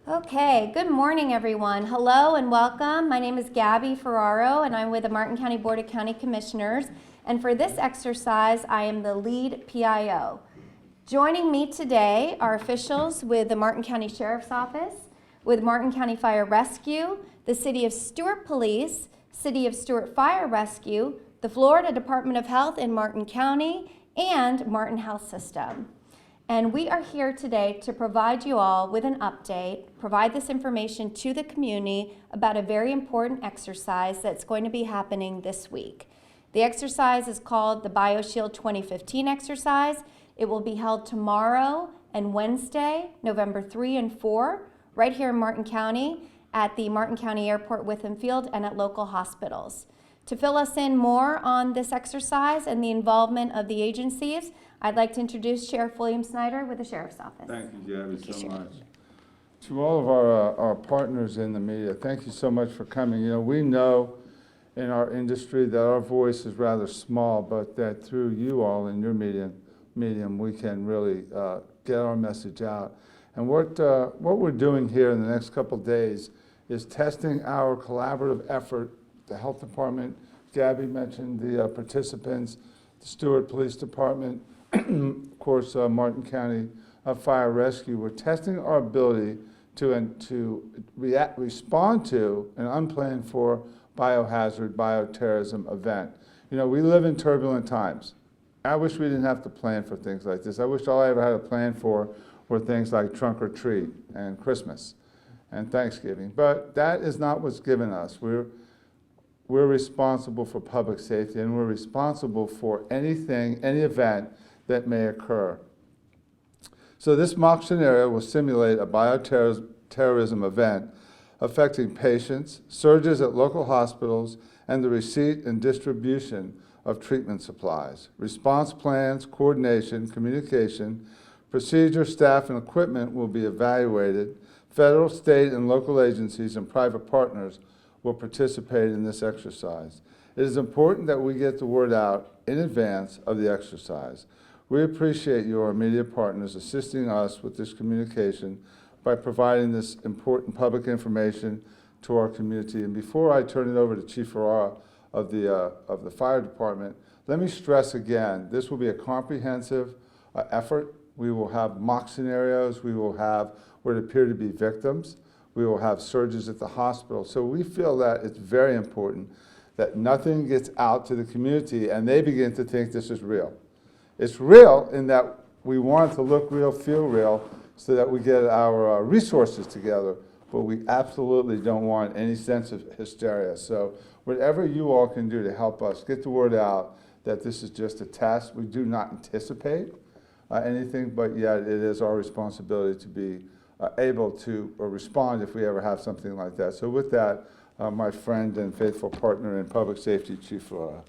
Okay, good morning everyone. Hello and welcome. My name is Gabby Ferraro and I'm with the Martin County Board of County Commissioners. And for this exercise, I am the lead PIO. Joining me today are officials with the Martin County Sheriff's Office, with Martin County Fire Rescue, the City of Stuart Police, City of Stuart Fire Rescue, the Florida Department of Health in Martin County, and Martin Health System. And we are here today to provide you all with an update, provide this information to the community about a very important exercise that's going to be happening this week. The exercise is called the Bioshield 2015 exercise. It will be held tomorrow and Wednesday, November 3 and 4, right here in Martin County at the Martin County Airport Witham Field and at local hospitals. To fill us in more on this exercise and the involvement of the agencies, I'd like to introduce Sheriff William Snyder with the Sheriff's Office. Thank you, Gabby, so much. To all of our partners in the media, thank you so much for coming. You know, we know in our industry that our voice is rather small, but that through you all in your medium we can really get our message out. And what we're doing here in the next couple of days is testing our collaborative effort. The Health Department, Gabby mentioned the participants, the Stuart Police Department, of course, Martin County Fire Rescue. We're testing our ability to respond to an unplanned for biohazard, bioterrorism event. You know, we live in turbulent times. I wish we didn't have to plan for things like this. I wish all I ever had to plan for were things like trunk or treat and Christmas and Thanksgiving. But that is not what's given us. We're responsible for public safety, and we're responsible for anything, any event that may occur. So this mock scenario will simulate a bioterrorism event affecting patients, surges at local hospitals, and the receipt and distribution of treatment supplies. Response plans, coordination, communication, procedure, staff, and equipment will be evaluated. Federal, state, and local agencies and private partners will participate in this exercise. It is important that we get the word out in advance of the exercise. We appreciate your media partners assisting us with this communication by providing this important public information to our community. And before I turn it over to Chief Ferrara of the Fire Department, let me stress again, this will be a comprehensive effort. We will have mock scenarios. We will have what appear to be victims. We will have surges at the hospital. So we feel that it's very important that nothing gets out to the community and they begin to think this is real. It's real in that we want it to look real, feel real, so that we get our resources together, but we absolutely don't want any sense of hysteria. So whatever you all can do to help us get the word out that this is just a test, we do not anticipate anything, but yet it is our responsibility to be able to respond if we ever have something like that. So with that, my friend and faithful partner in public safety, Chief Ferrara.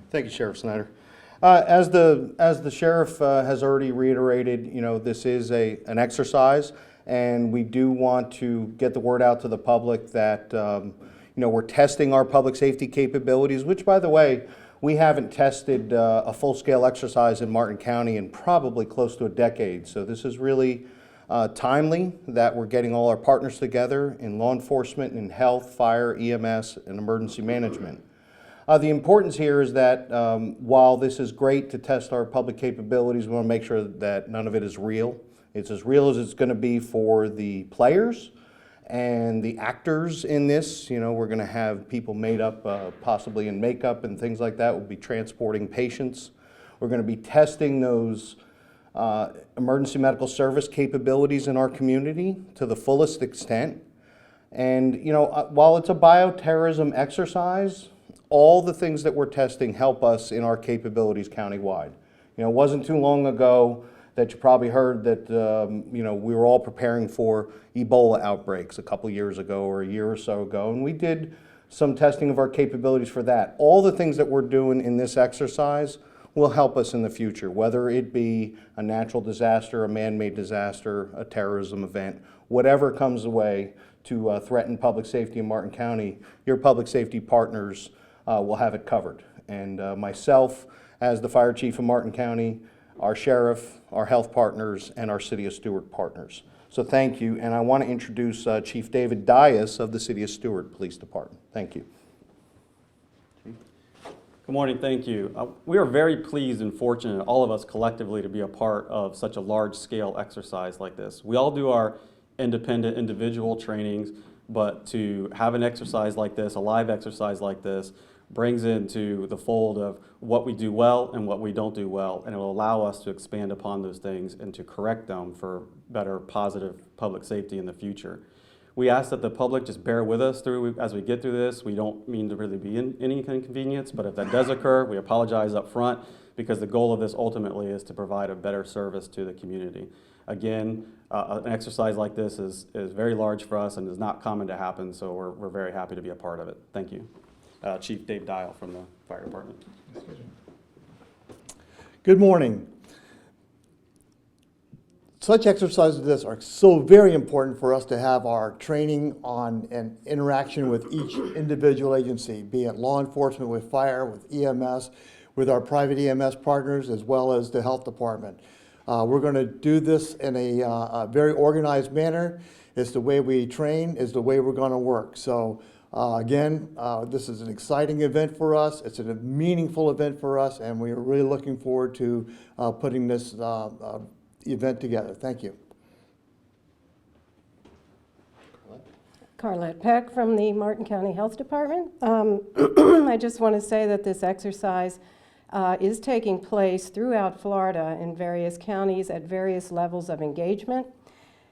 Thank you, Sheriff Snyder. As the sheriff has already reiterated, you know, this is an exercise, and we do want to get the word out to the public that you know, we're testing our public safety capabilities, which, by the way, we haven't tested a full-scale exercise in Martin County in probably close to a decade. So this is really timely that we're getting all our partners together in law enforcement, in health, fire, EMS, and emergency management. The importance here is that while this is great to test our public capabilities, we want to make sure that none of it is real. It's as real as it's going to be for the players and the actors in this. You know, we're going to have people made up possibly in makeup and things like that. We'll be transporting patients. We're going to be testing those emergency medical service capabilities in our community to the fullest extent. And, you know, while it's a bioterrorism exercise, all the things that we're testing help us in our capabilities countywide. You know, it wasn't too long ago that you probably heard that, you know, we were all preparing for Ebola outbreaks a couple years ago or a year or so ago, and we did some testing of our capabilities for that. All the things that we're doing in this exercise will help us in the future, whether it be a natural disaster, a man-made disaster, a terrorism event, whatever comes away to threaten public safety in Martin County, your public safety partners will have it covered. And myself, as the fire chief of Martin County, our sheriff, our health partners, and our City of Stewart partners. So thank you, and I want to introduce Chief David Dias of the City of Stewart Police Department. Thank you. Good morning, thank you. We are very pleased and fortunate, all of us collectively, to be a part of such a large-scale exercise like this. We all do our independent, individual trainings, but to have an exercise like this, a live exercise like this, brings into the fold of what we do well and what we don't do well, and it will allow us to expand upon those things and to correct them for better, positive public safety in the future. We ask that the public just bear with us as we get through this. We don't mean to really be in any inconvenience, but if that does occur, we apologize up front, because the goal of this ultimately is to provide a better service to the community. Again, an exercise like this is very large for us and is not common to happen, so we're very happy to be a part of it. Thank you. Chief Dave Dial from the Fire Department. Good morning. Such exercises as this are so very important for us to have our training on and interaction with each individual agency, be it law enforcement, with fire, with EMS, with our private EMS partners, as well as the health department. We're going to do this in a very organized manner. It's the way we train, is the way we're going to work. So again, this is an exciting event for us. It's a meaningful event for us, and we are really looking forward to putting this event together. Thank you. Carlette Peck from the Martin County Health Department. I just want to say that this exercise is taking place throughout Florida in various counties at various levels of engagement.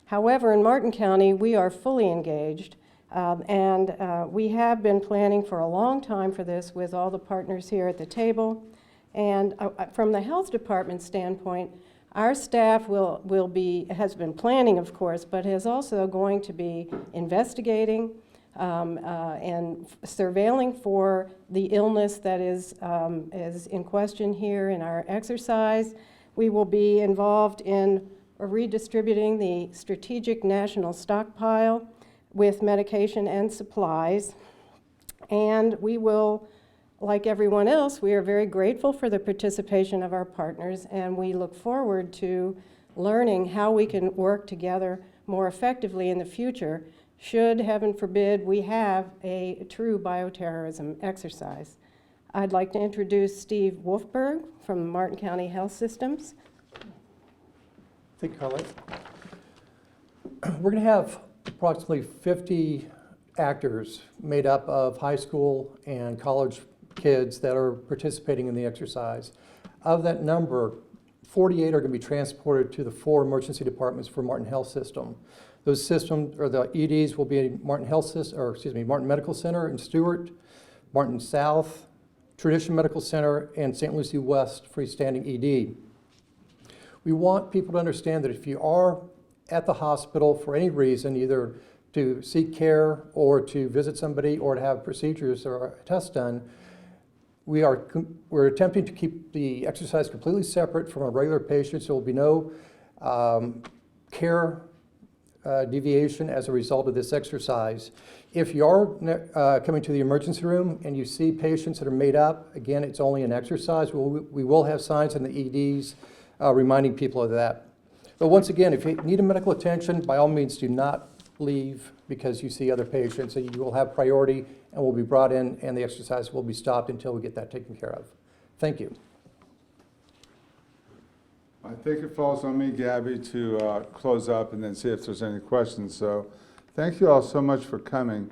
However, in Martin County, we are fully engaged, and we have been planning for a long time for this with all the partners here at the table. And from the health department standpoint, our staff has been planning, of course, but is also going to be investigating and surveilling for the illness that is in question here in our exercise. We will be involved in redistributing the strategic national stockpile with medication and supplies. And we will, like everyone else, we are very grateful for the participation of our partners, and we look forward to learning how we can work together more effectively in the future, should, heaven forbid, we have a true bioterrorism exercise. I'd like to introduce Steve Wolfberg from Martin County Health Systems. Thank you, Carlette. We're going to have approximately 50 actors made up of high school and college kids that are participating in the exercise. Of that number, 48 are going to be transported to the 4 emergency departments for Martin Health System. Those systems, or the EDs, will be Martin Medical Center in Stewart, Martin South, Tradition Medical Center, and St. Lucie West freestanding ED. We want people to understand that if you are at the hospital for any reason, either to seek care or to visit somebody or to have procedures or a test done, we're attempting to keep the exercise completely separate from a regular patient, so there will be no care deviation as a result of this exercise. If you are coming to the emergency room and you see patients that are made up, again, it's only an exercise. We will have signs in the EDs reminding people of that. But once again, if you need a medical attention, by all means do not leave because you see other patients, and you will have priority and will be brought in, and the exercise will be stopped until we get that taken care of. Thank you. I think it falls on me, Gabby, to close up and then see if there's any questions. So thank you all so much for coming.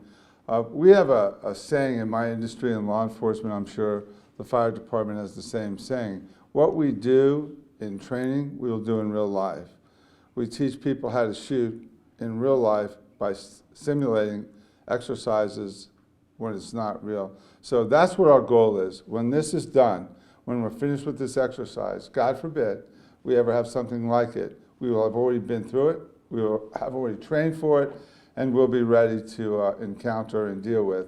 We have a saying in my industry in law enforcement. I'm sure the fire department has the same saying. What we do in training, we will do in real life. We teach people how to shoot in real life by simulating exercises when it's not real. So that's what our goal is. When this is done, when we're finished with this exercise, God forbid we ever have something like it, we will have already been through it, we will have already trained for it, and we'll be ready to encounter and deal with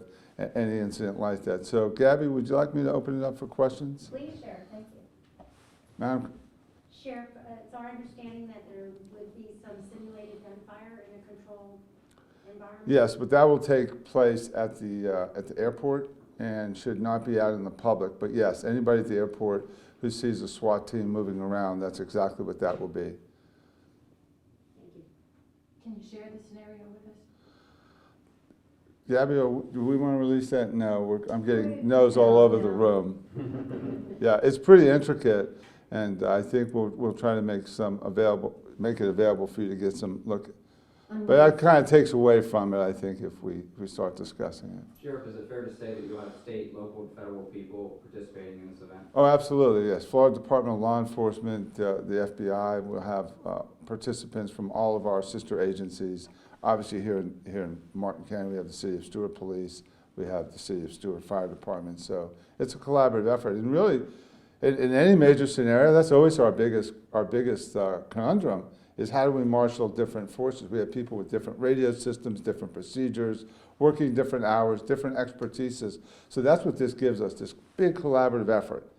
any incident like that. So Gabby, would you like me to open it up for questions? Please, Sheriff, thank you. Ma'am? Sheriff, it's our understanding that there would be some simulated gunfire in a controlled environment? Yes, but that will take place at the airport and should not be out in the public. But yes, anybody at the airport who sees a SWAT team moving around, that's exactly what that will be. Thank you. Can you share the scenario with us? Gabby, do we want to release that? No, I'm getting no's all over the room. Yeah, it's pretty intricate, and I think we'll try to make it available for you to get some look. But that kind of takes away from it, I think, if we start discussing it. Sheriff, is it fair to say that you'll have state, local, and federal people participating in this event? Oh, absolutely, yes. Florida Department of Law Enforcement, the FBI will have participants from all of our sister agencies. Obviously, here in Martin County, we have the City of Stewart Police, we have the City of Stewart Fire Department. So it's a collaborative effort. And really, in any major scenario, that's always our biggest conundrum, is how do we marshal different forces? We have people with different radio systems, different procedures, working different hours, different expertises. So that's what this gives us, this big collaborative effort,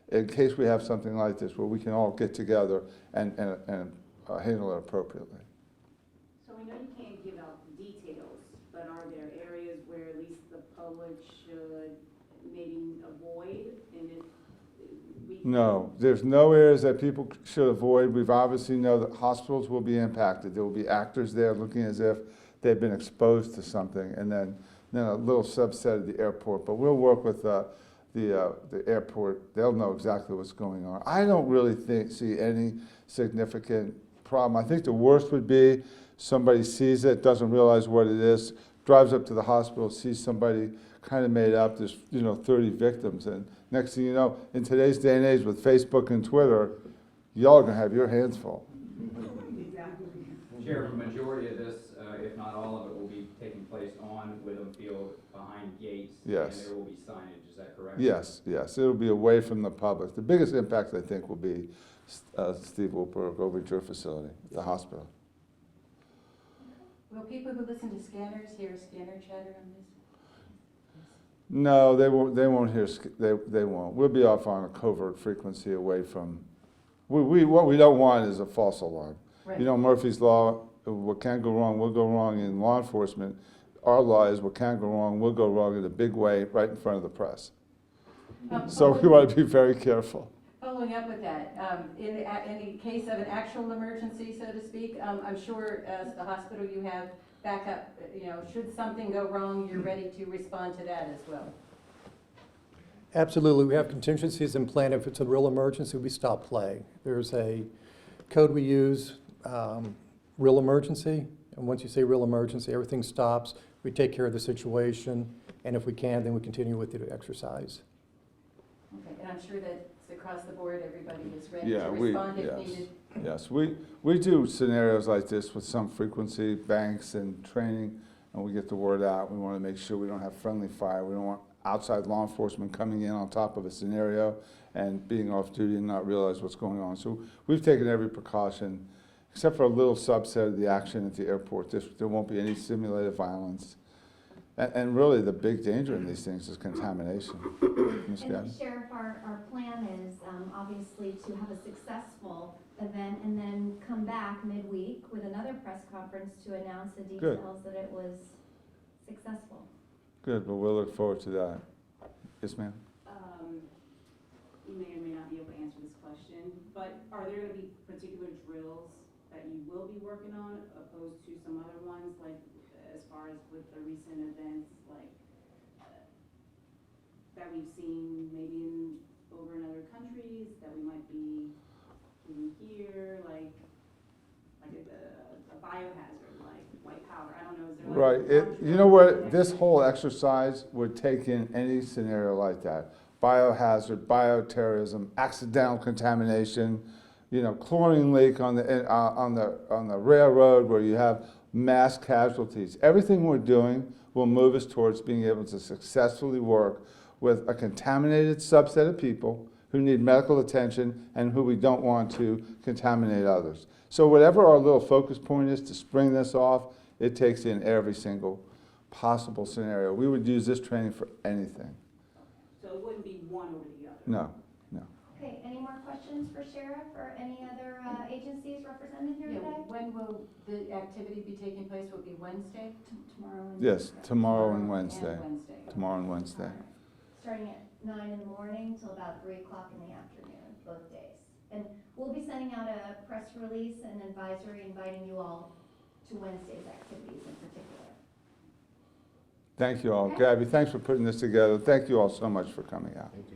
in case we have something like this, where we can all get together and handle it appropriately. So we know you can't give out details, but are there areas where at least the public should maybe avoid? And if we No, there's no areas that people should avoid. We've obviously know that hospitals will be impacted. There will be actors there looking as if they've been exposed to something, and then a little subset of the airport. But we'll work with the airport. They'll know exactly what's going on. I don't really see any significant problem. I think the worst would be somebody sees it, doesn't realize what it is, drives up to the hospital, sees somebody kind of made up, there's 30 victims, and next thing you know, in today's day and age with Facebook and Twitter, y'all are gonna have your hands full. Sheriff, the majority of this, if not all of it, will be taking place on Witham Field behind gates. Yes. And there will be signage, is that correct? Yes, it'll be away from the public. The biggest impact, I think, will be Steve Wilberg over at your facility, the hospital. Will people who listen to scanners hear scanner chatter on this? No, they won't hear, they won't. We'll be off on a covert frequency away from, what we don't want is a false alarm. Right. You know, Murphy's Law, what can go wrong will go wrong in law enforcement. Our law is what can go wrong will go wrong in a big way right in front of the press. So we want to be very careful. Following up with that, in the case of an actual emergency, so to speak, I'm sure as the hospital you have backup, should something go wrong, you're ready to respond to that as well. Absolutely, we have contingencies in plan. If it's a real emergency, we stop play. There's a code we use, real emergency, and once you say real emergency, everything stops. We take care of the situation, and if we can, then we continue with the exercise. Okay, and I'm sure that across the board, everybody is ready Yeah, to respond if needed. Yes, we do scenarios like this with some frequency, banks and training, and we get the word out. We want to make sure we don't have friendly fire. We don't want outside law enforcement coming in on top of a scenario and being off duty and not realize what's going on. So we've taken every precaution, except for a little subset of the action at the airport. There won't be any simulated violence. And really, the big danger in these things is contamination. Ms. Gabby? And Sheriff, our plan is obviously to have a successful event and then come back midweek with another press conference to announce the details that it was successful. Good, well, we'll look forward to that. Yes, ma'am? You may or may not be able to answer this question, but are there going to be particular drills that you will be working on opposed to some other ones, like as far as with the recent events, like that we've seen maybe over in other countries that we might be doing here, like a biohazard, like white powder? I don't know. Is there Right. You know what? This whole exercise would take in any scenario like that. Biohazard, bioterrorism, accidental contamination, chlorine leak on the railroad where you have mass casualties. Everything we're doing will move us towards being able to successfully work with a contaminated subset of people who need medical attention and who we don't want to contaminate others. So whatever our little focus point is to spring this off, it takes in every single possible scenario. We would use this training for anything. So it wouldn't be one over the other? No. Okay, any more questions for Sheriff or any other agencies represented here Yeah, today? when will the activity be taking place? Will it be Wednesday? Tomorrow and Yes, tomorrow and And Wednesday. Wednesday. Tomorrow and Wednesday. Starting at 9 in the morning till about 3 o'clock in the afternoon. both days. And we'll be sending out a press release and advisory inviting you all to Wednesday's activities in particular. Thank you all. Okay. Gabby, thanks for putting this together. Thank you all so much for coming out.